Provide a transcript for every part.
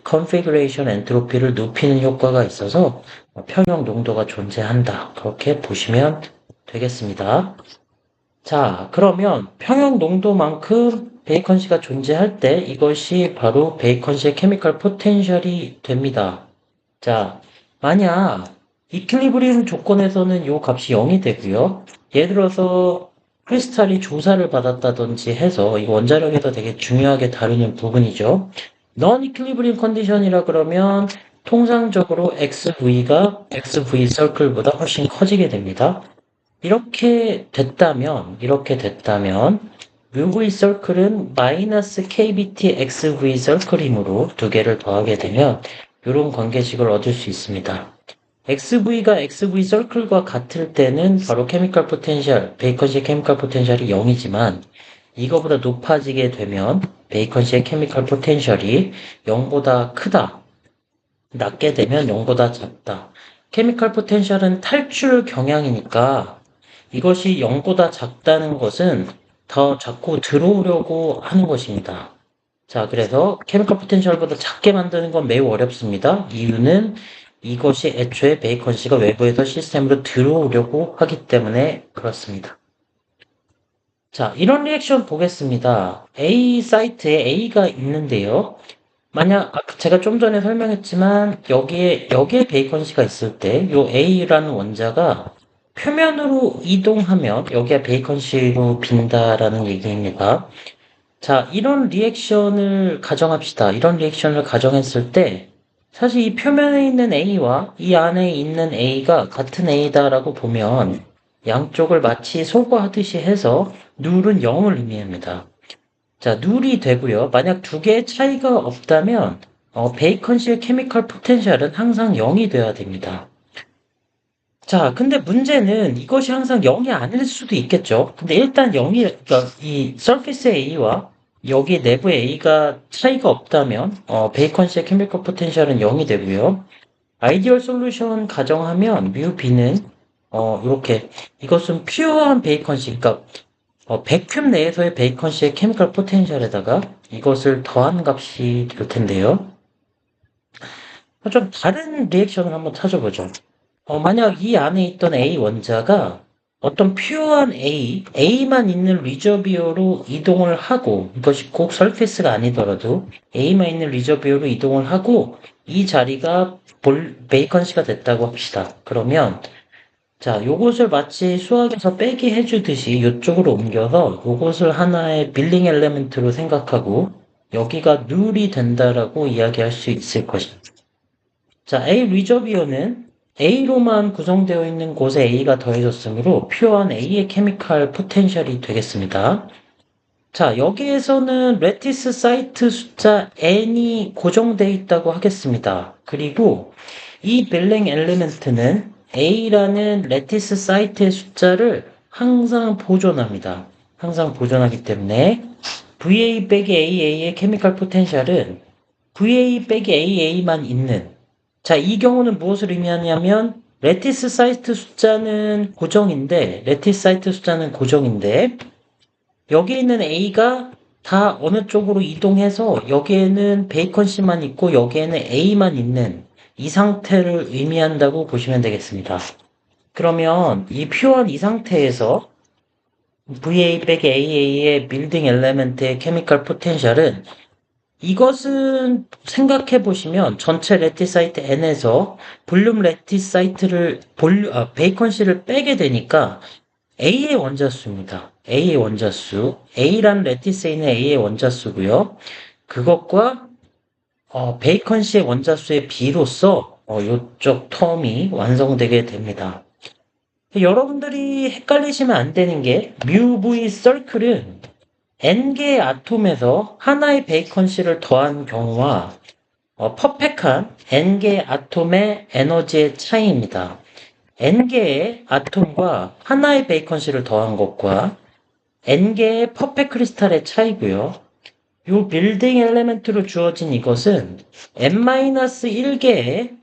컨피그레이션 엔트로피를 높이는 효과가 있어서 평형 농도가 존재한다. 그렇게 보시면 되겠습니다. 자, 그러면 평형 농도만큼 베이컨시가 존재할 때 이것이 바로 베이컨시의 케미컬 포텐셜이 됩니다. 자, 만약 이퀄리브리움 조건에서는 이 값이 0이 되고요. 예를 들어서 크리스탈이 조사를 받았다든지 해서 이 원자력에서 되게 중요하게 다루는 부분이죠. non equilibrium 컨디션이라 그러면 통상적으로 XV가 XV 서클보다 훨씬 커지게 됩니다. 이렇게 됐다면 UV 서클은 마이너스 KBT XV 서클이므로 두 개를 더하게 되면 이런 관계식을 얻을 수 있습니다. XV가 XV 서클과 같을 때는 바로 케미컬 포텐셜, 베이컨시의 케미컬 포텐셜이 0이지만 이거보다 높아지게 되면 베이컨시의 케미컬 포텐셜이 0보다 크다. 낮게 되면 0보다 작다. 케미컬 포텐셜은 탈출 경향이니까 이것이 0보다 작다는 것은 더 자꾸 들어오려고 하는 것입니다. 자, 그래서 케미컬 포텐셜보다 작게 만드는 건 매우 어렵습니다. 이유는 이것이 애초에 베이컨시가 외부에서 시스템으로 들어오려고 하기 때문에 그렇습니다. 자, 이런 리액션 보겠습니다. A 사이트에 A가 있는데요. 만약 제가 좀 전에 설명했지만 여기에 베이컨시가 있을 때 이 A라는 원자가 표면으로 이동하면 여기가 베이컨시로 빈다라는 얘기입니다. 자, 이런 리액션을 가정합시다. 이런 리액션을 가정했을 때 사실 이 표면에 있는 A와 이 안에 있는 A가 같은 A다라고 보면 양쪽을 마치 소거하듯이 해서 누울은 0을 의미합니다. 자, 누울이 되고요. 만약 두 개의 차이가 없다면 베이컨시의 케미컬 포텐셜은 항상 0이 돼야 됩니다. 자, 근데 문제는 이것이 항상 0이 아닐 수도 있겠죠. 근데 일단 0이, 그러니까 이 서피스 A와 여기 내부 A가 차이가 없다면 베이컨시의 케미컬 포텐셜은 0이 되고요. 아이디얼 솔루션 가정하면 뮤 B는 이렇게 이것은 퓨어한 베이컨시, 그러니까 백큐브 내에서의 베이컨시의 케미컬 포텐셜에다가 이것을 더한 값이 될 텐데요. 좀 다른 리액션을 한번 찾아보죠. 만약 이 안에 있던 A 원자가 어떤 퓨어한 A만 있는 리저비어로 이동을 하고, 이것이 꼭 설페이스가 아니더라도 A만 있는 리저비어로 이동을 하고, 이 자리가 베이컨시가 됐다고 합시다. 그러면, 자, 요것을 마치 수학에서 빼기 해주듯이 이쪽으로 옮겨서 요것을 하나의 빌딩 엘레멘트로 생각하고, 여기가 룰이 된다라고 이야기할 수 있을 것입니다. 자, A 리저비어는 A로만 구성되어 있는 곳에 A가 더해졌으므로 퓨어한 A의 케미컬 포텐셜이 되겠습니다. 자, 여기에서는 레티스 사이트 숫자 N이 고정되어 있다고 하겠습니다. 그리고 이 빌딩 엘리멘트는 A라는 레티스 사이트의 숫자를 항상 보존합니다. 항상 보존하기 때문에 VA 빼기 AA의 케미컬 포텐셜은 VA 빼기 AA만 있는, 자, 이 경우는 무엇을 의미하냐면 레티스 사이트 숫자는 고정인데 여기 있는 A가 다 어느 쪽으로 이동해서 여기에는 베이컨시만 있고 여기에는 A만 있는 이 상태를 의미한다고 보시면 되겠습니다. 그러면 이 퓨어한 이 상태에서 VA 빼기 AA의 빌딩 엘레멘트의 케미컬 포텐셜은, 이것은 생각해 보시면 전체 레티사이트 N에서 볼륨 레티사이트를 베이컨시를 빼게 되니까 A의 원자수입니다. A의 원자수. A라는 레티스에 있는 A의 원자수고요. 그것과 베이컨시의 원자수의 비로서 이쪽 텀이 완성되게 됩니다. 여러분들이 헷갈리시면 안 되는 게 뮤V 서클은 N개의 아톰에서 하나의 베이컨시를 더한 경우와 퍼펙트한 N개의 아톰의 에너지의 차이입니다. N개의 아톰과 하나의 베이컨시를 더한 것과 N개의 퍼펙트 크리스탈의 차이고요. 이 빌딩 엘레멘트로 주어진 이것은 N-1개의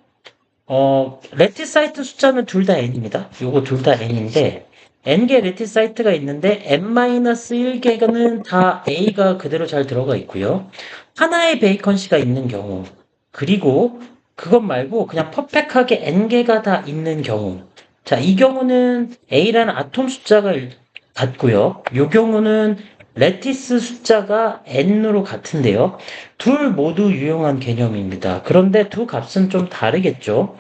레티사이트 숫자는 둘 다 N입니다. 요거 둘 다 N인데 N개 레티사이트가 있는데 N-1개는 다 A가 그대로 잘 들어가 있고요. 하나의 베이컨시가 있는 경우, 그리고 그것 말고 그냥 퍼펙트하게 n개가 다 있는 경우. 자, 이 경우는 A라는 아톰 숫자가 같고요. 이 경우는 레티스 숫자가 n으로 같은데요. 둘 모두 유용한 개념입니다. 그런데 두 값은 좀 다르겠죠.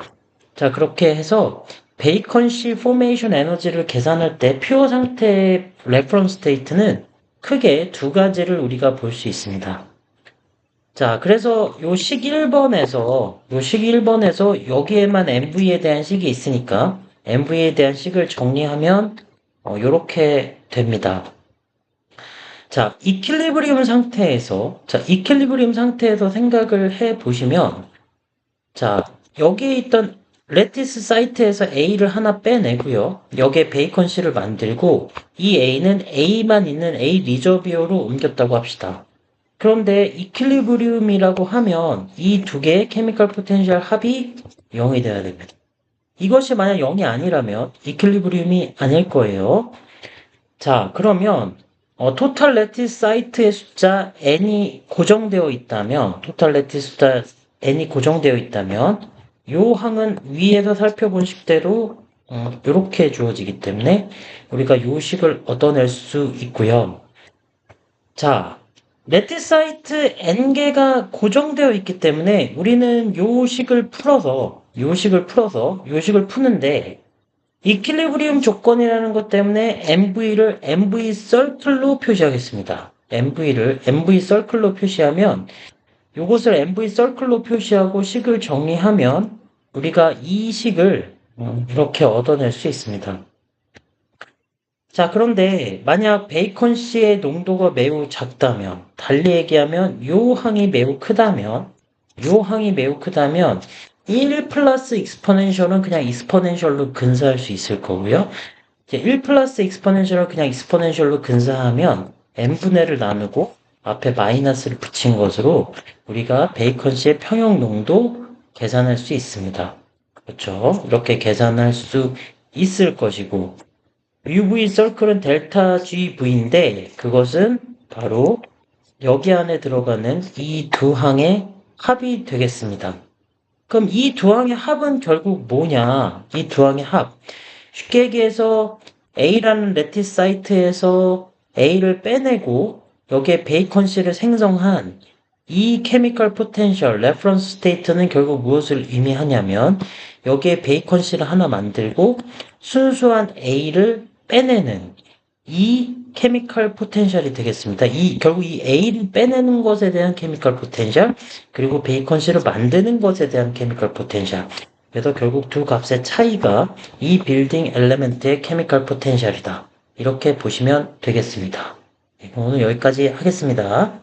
자, 그렇게 해서 베이컨시 포메이션 에너지를 계산할 때 퓨어 상태의 레퍼런스 스테이트는 크게 두 가지를 우리가 볼 수 있습니다. 자, 그래서 요 식 1번에서 여기에만 MV에 대한 식이 있으니까 MV에 대한 식을 정리하면 요렇게 됩니다. 자, 이퀄리브리움 상태에서 생각을 해 보시면, 자, 여기에 있던 레티스 사이트에서 A를 하나 빼내고요. 여기에 베이컨 C를 만들고, 이 A는 A만 있는 A 리저비어로 옮겼다고 합시다. 그런데 이퀄리브리움이라고 하면 이 두 개의 케미컬 포텐셜 합이 0이 돼야 됩니다. 이것이 만약 0이 아니라면 이퀄리브리움이 아닐 거예요. 자, 그러면 토탈 레티스 사이트의 숫자 n이 고정되어 있다면, 요 항은 위에서 살펴본 식대로 이렇게 주어지기 때문에 우리가 요 식을 얻어낼 수 있고요. 자, 레티스 사이트 n개가 고정되어 있기 때문에 우리는 요 식을 푸는데 이퀄리브리움 조건이라는 것 때문에 MV를 MV 서클로 표시하겠습니다. MV를 MV 서클로 표시하면 이것을 MV 서클로 표시하고 식을 정리하면 우리가 이 식을 이렇게 얻어낼 수 있습니다. 자, 그런데 만약 베이컨 C의 농도가 매우 작다면, 달리 얘기하면 요 항이 매우 크다면 1 플러스 익스포넨셜은 그냥 익스포넨셜로 근사할 수 있을 거고요. 이제 1 플러스 익스포넨셜을 그냥 익스포넨셜로 근사하면 n분의를 나누고 앞에 마이너스를 붙인 것으로 우리가 베이컨 C의 평형 농도 계산할 수 있습니다. 그렇죠? 이렇게 계산할 수 있을 것이고 UV 서클은 델타 GV인데 그것은 바로 여기 안에 들어가는 이 두 항의 합이 되겠습니다. 그럼 이 두 항의 합은 결국 뭐냐? 이 두 항의 합. 쉽게 얘기해서 A라는 레티스 사이트에서 A를 빼내고 여기에 베이컨 C를 생성한 이 케미컬 포텐셜 레퍼런스 스테이트는 결국 무엇을 의미하냐면 여기에 베이컨 C를 하나 만들고 순수한 A를 빼내는 이 케미컬 포텐셜이 되겠습니다. 결국 이 A를 빼내는 것에 대한 케미컬 포텐셜, 그리고 베이컨 C를 만드는 것에 대한 케미컬 포텐셜. 그래서 결국 두 값의 차이가 이 빌딩 엘레멘트의 케미컬 포텐셜이다. 이렇게 보시면 되겠습니다. 오늘 여기까지 하겠습니다.